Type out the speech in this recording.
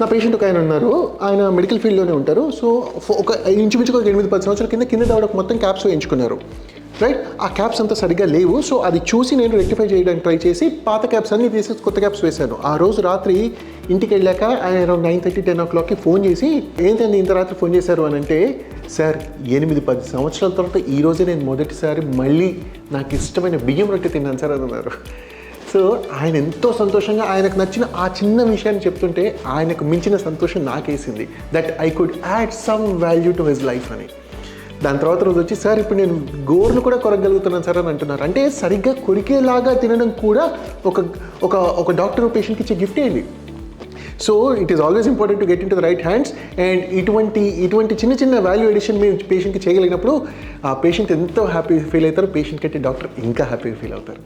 నా పేషెంట్ ఒక ఆయన ఉన్నారు, ఆయన మెడికల్ ఫీల్డ్లోనే ఉంటారు. సో ఒక ఇంచుమించుగా 8-10 సంవత్సరాల కింద ఆవిడ మొత్తం క్యాప్స్ వేయించుకున్నారు, రైట్. ఆ క్యాప్స్ అంతా సరిగ్గా లేవు. సో అది చూసి నేను రెక్టిఫై చేయడానికి ట్రై చేసి పాత క్యాప్స్ అన్నీ తీసి కొత్త క్యాప్స్ వేశాను. ఆ రోజు రాత్రి ఇంటికి వెళ్ళాక ఆయన అరౌండ్ 9:30-10 o'clockకి ఫోన్ చేసి, ఏంటండి ఇంత రాత్రి ఫోన్ చేశారు అని అంటే, సార్ 8-10 సంవత్సరాల తర్వాత ఈరోజే నేను మొదటిసారి మళ్ళీ నాకు ఇష్టమైన బియ్యం రొట్టె తిన్నాను సార్ అని అన్నారు. సో ఆయన ఎంతో సంతోషంగా ఆయనకు నచ్చిన ఆ చిన్న విషయాన్ని చెప్తుంటే ఆయనకు మించిన సంతోషం నాకేసింది, that I could add some value to his life అని. దాని తర్వాత రోజు వచ్చి, సార్ ఇప్పుడు నేను గోర్లు కూడా కొరగలుగుతున్నాను సార్ అని అంటున్నారు. అంటే సరిగ్గా కొరికేలాగా తినడం కూడా ఒక డాక్టర్ పేషెంట్కి ఇచ్చే గిఫ్ట్ ఏంటి. So it is always important to get in to the right hands. And ఇటువంటి చిన్న వాల్యూ ఎడిషన్ మీరు పేషెంట్కి చేయగలిగినప్పుడు ఆ పేషెంట్ ఎంతో హ్యాపీ ఫీల్ అవుతారు, పేషెంట్ కంటే డాక్టర్ ఇంకా హ్యాపీగా ఫీల్ అవుతారు.